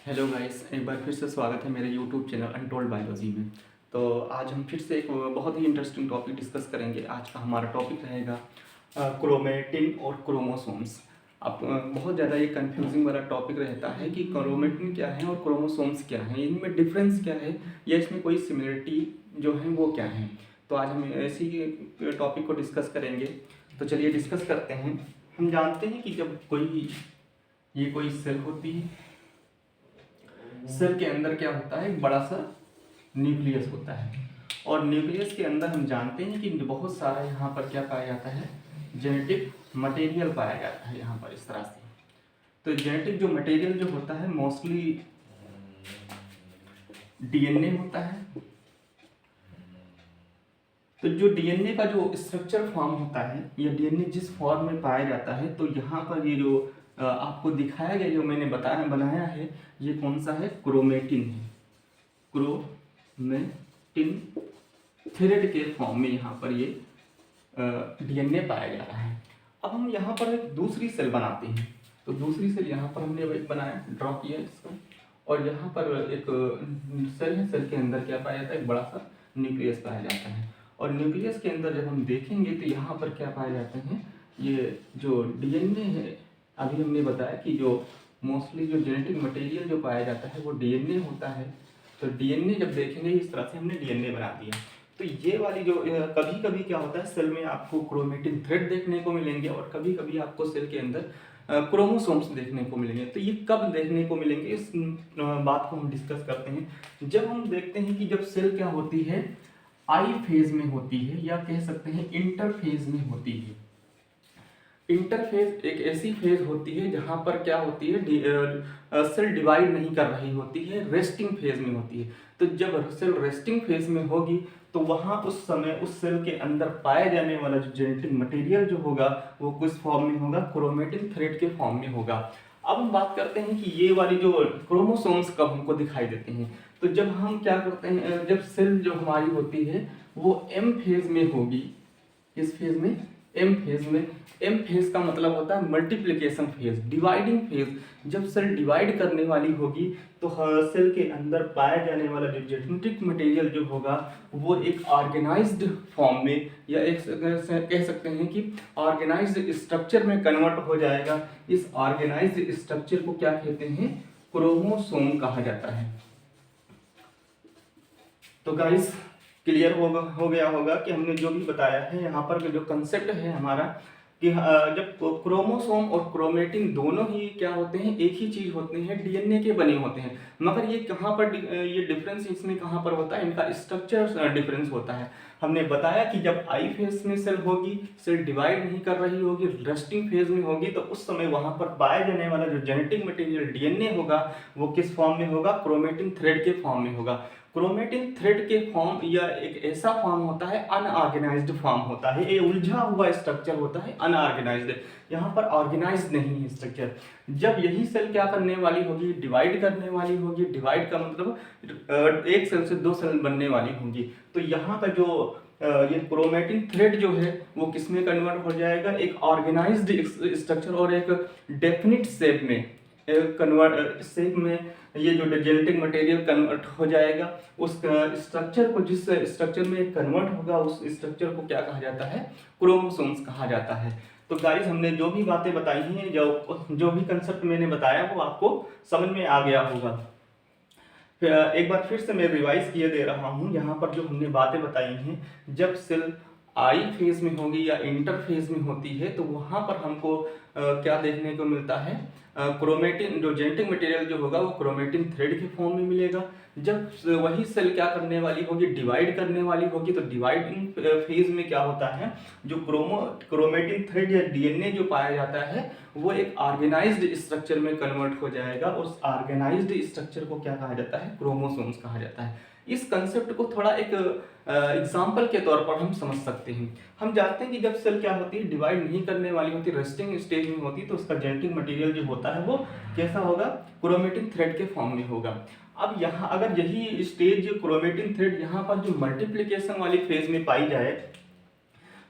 Hello guys, एक बार फिर से स्वागत है मेरे यूट्यूब चैनल अनटोल्ड बायोलॉजी में। तो आज हम फिर से एक बहुत ही इंटरेस्टिंग टॉपिक डिस्कस करेंगे। आज का हमारा टॉपिक रहेगा क्रोमेटिन और क्रोमोसोम्स। अब बहुत ज़्यादा ये कंफ्यूजिंग वाला टॉपिक रहता है कि क्रोमेटिन क्या है और क्रोमोसोम्स क्या है, इनमें डिफरेंस क्या है या इसमें कोई सिमिलरिटी जो है वो क्या है। तो आज हम ऐसी टॉपिक को डिस्कस करेंगे। तो चलिए डिस्कस करते हैं। हम जानते हैं कि जब कोई सेल होती है, सेल के अंदर क्या होता है, एक बड़ा सा न्यूक्लियस होता है। और न्यूक्लियस के अंदर हम जानते हैं कि बहुत सारा यहाँ पर क्या पाया जाता है, जेनेटिक मटेरियल पाया जाता है यहाँ पर इस तरह से। तो जेनेटिक जो मटेरियल जो होता है मोस्टली डीएनए होता है। तो जो डीएनए का जो स्ट्रक्चर फॉर्म होता है या डीएनए जिस फॉर्म में पाया जाता है, तो यहाँ पर ये जो आपको दिखाया गया, जो मैंने बनाया है, ये कौन सा है, क्रोमेटिन है। क्रोमेटिन थ्रेड के फॉर्म में यहाँ पर ये डीएनए पाया जा रहा है। अब हम यहाँ पर एक दूसरी सेल बनाते हैं। तो दूसरी सेल यहाँ पर हमने एक बनाया, ड्रॉ किया इसको, और यहाँ पर एक सेल है। सेल के अंदर क्या पाया जाता है, एक बड़ा सा न्यूक्लियस पाया जाता है। और न्यूक्लियस के अंदर जब हम देखेंगे तो यहाँ पर क्या पाए जाते हैं, ये जो डीएनए है, अभी हमने बताया कि जो मोस्टली जो जेनेटिक मटेरियल जो पाया जाता है वो डीएनए होता है। तो डीएनए जब देखेंगे, इस तरह से हमने डीएनए बना दिया। तो ये वाली जो कभी कभी क्या होता है, सेल में आपको क्रोमेटिन थ्रेड देखने को मिलेंगे और कभी कभी आपको सेल के अंदर क्रोमोसोम्स देखने को मिलेंगे। तो ये कब देखने को मिलेंगे, इस बात को हम डिस्कस करते हैं। जब हम देखते हैं कि जब सेल क्या होती है, आई फेज में होती है, या कह सकते हैं इंटरफेज में होती है। इंटरफेज एक ऐसी फेज होती है जहां पर क्या होती है, सेल डिवाइड नहीं कर रही होती है, रेस्टिंग फेज में होती है। तो जब सेल रेस्टिंग फेज में होगी तो वहां उस समय उस सेल के अंदर पाया जाने वाला जो जेनेटिक मटेरियल जो होगा वो किस फॉर्म में होगा, क्रोमेटिन थ्रेड के फॉर्म में होगा। अब हम बात करते हैं कि ये वाली जो क्रोमोसोम्स कब हमको दिखाई देते हैं। तो जब हम क्या करते हैं, जब सेल जो हमारी होती है वो एम फेज में होगी। इस फेज में, एम फेज में, एम फेज का मतलब होता है मल्टीप्लिकेशन फेज, डिवाइडिंग फेज। जब सेल डिवाइड करने वाली होगी तो सेल के अंदर पाया जाने वाला जो जेनेटिक मटेरियल जो होगा वो एक ऑर्गेनाइज्ड फॉर्म में, या एक कह सकते हैं कि ऑर्गेनाइज्ड स्ट्रक्चर में कन्वर्ट हो जाएगा। इस ऑर्गेनाइज्ड स्ट्रक्चर को क्या कहते हैं, क्रोमोसोम कहा जाता है। तो गाइस क्लियर हो गया होगा कि हमने जो भी बताया है यहाँ पर, जो कंसेप्ट है हमारा, कि जब क्रोमोसोम और क्रोमेटिन दोनों ही क्या होते हैं, एक ही चीज होते हैं, डीएनए के बने होते हैं। मगर ये कहाँ पर ये डिफरेंस इसमें कहाँ पर होता है, इनका स्ट्रक्चर डिफरेंस होता है। हमने बताया कि जब आई फेज में सेल होगी, सेल डिवाइड नहीं कर रही होगी, रेस्टिंग फेज में होगी, तो उस समय वहां पर पाया जाने वाला जो जेनेटिक मटेरियल डीएनए होगा वो किस फॉर्म में होगा, क्रोमेटिन थ्रेड के फॉर्म में होगा। क्रोमेटिन थ्रेड के फॉर्म या एक ऐसा फॉर्म होता है, अनऑर्गेनाइज्ड फॉर्म होता है, ये उलझा हुआ स्ट्रक्चर होता है, अनऑर्गेनाइज्ड। यहाँ पर ऑर्गेनाइज्ड नहीं है स्ट्रक्चर। जब यही सेल क्या करने वाली होगी, डिवाइड करने वाली होगी, डिवाइड का मतलब एक सेल से दो सेल बनने वाली होंगी, तो यहाँ का जो ये क्रोमेटिन थ्रेड जो है वो किसमें कन्वर्ट हो जाएगा, एक ऑर्गेनाइज्ड स्ट्रक्चर और एक डेफिनिट शेप में कन्वर्ट शेप में ये जो जेनेटिक मटेरियल कन्वर्ट हो जाएगा। उस स्ट्रक्चर को, जिस स्ट्रक्चर में कन्वर्ट होगा, उस स्ट्रक्चर को क्या कहा जाता है, क्रोमोसोम्स कहा जाता है। तो गाइस हमने जो भी बातें बताई हैं, जो भी कंसेप्ट मैंने बताया वो आपको समझ में आ गया होगा। एक बार फिर से मैं रिवाइज किए दे रहा हूँ। यहाँ पर जो हमने बातें बताई हैं, जब सेल आई फेज में होगी या इंटर फेज में होती है तो वहाँ पर हमको क्या देखने को मिलता है, क्रोमेटिन जो जेनेटिक मटेरियल जो होगा वो क्रोमेटिन थ्रेड के फॉर्म में मिलेगा। जब वही सेल क्या करने वाली होगी, डिवाइड करने वाली होगी, तो डिवाइडिंग फेज में क्या होता है, जो क्रोमेटिन थ्रेड या डीएनए जो पाया जाता है वो एक ऑर्गेनाइज्ड स्ट्रक्चर में कन्वर्ट हो जाएगा। उस ऑर्गेनाइज्ड स्ट्रक्चर को क्या कहा जाता है, क्रोमोसोम्स कहा जाता है। इस कंसेप्ट को थोड़ा एक एग्जाम्पल के तौर पर हम समझ सकते हैं। हम जानते हैं कि जब सेल क्या होती है, डिवाइड नहीं करने वाली होती, रेस्टिंग स्टेज में होती, तो उसका जेनेटिक मटेरियल जो होता है वो कैसा होगा, क्रोमेटिन थ्रेड के फॉर्म में होगा। अब यहाँ अगर यही स्टेज क्रोमेटिन थ्रेड यहाँ पर जो मल्टीप्लिकेशन वाली फेज में पाई जाए,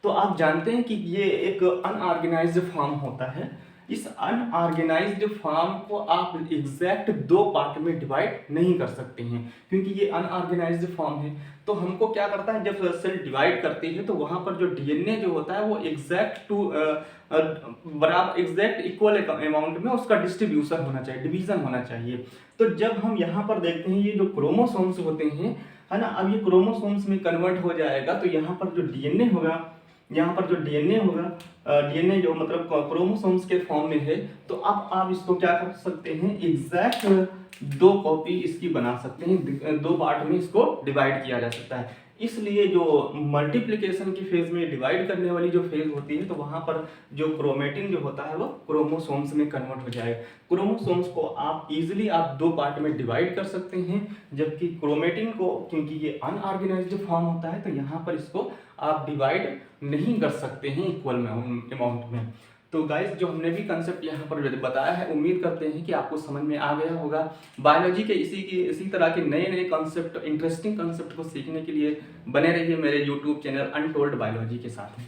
तो आप जानते हैं कि ये एक अनऑर्गेनाइज्ड फॉर्म होता है। इस अनऑर्गेनाइज्ड फॉर्म को आप एग्जैक्ट दो पार्ट में डिवाइड नहीं कर सकते हैं, क्योंकि ये अनऑर्गेनाइज्ड फॉर्म है। तो हमको क्या करता है, जब सेल डिवाइड करते हैं तो वहां पर जो डीएनए जो होता है वो एग्जैक्ट बराबर एग्जैक्ट इक्वल अमाउंट में उसका डिस्ट्रीब्यूशन होना चाहिए, डिवीजन होना चाहिए। तो जब हम यहाँ पर देखते हैं ये जो क्रोमोसोम्स होते हैं, है ना, अब ये क्रोमोसोम्स में कन्वर्ट हो जाएगा, तो यहाँ पर जो डीएनए होगा, यहाँ पर जो डीएनए होगा, डीएनए जो मतलब क्रोमोसोम्स के फॉर्म में है, तो अब आप इसको क्या कर सकते हैं, एग्जैक्ट दो कॉपी इसकी बना सकते हैं, दो पार्ट में इसको डिवाइड किया जा सकता है। इसलिए जो मल्टीप्लिकेशन की फेज में डिवाइड करने वाली जो फेज होती है, तो वहां पर जो क्रोमेटिन जो होता है वो क्रोमोसोम्स में कन्वर्ट हो जाएगा। क्रोमोसोम्स को आप इजीली आप दो पार्ट में डिवाइड कर सकते हैं, जबकि क्रोमेटिन को, क्योंकि ये अनऑर्गेनाइज्ड फॉर्म होता है, तो यहाँ पर इसको आप डिवाइड नहीं कर सकते हैं इक्वल अमाउंट में। तो गाइस, जो हमने भी कंसेप्ट यहाँ पर बताया है, उम्मीद करते हैं कि आपको समझ में आ गया होगा। बायोलॉजी के इसी तरह के नए नए कंसेप्ट, इंटरेस्टिंग कंसेप्ट को सीखने के लिए बने रहिए मेरे यूट्यूब चैनल अनटोल्ड बायोलॉजी के साथ में।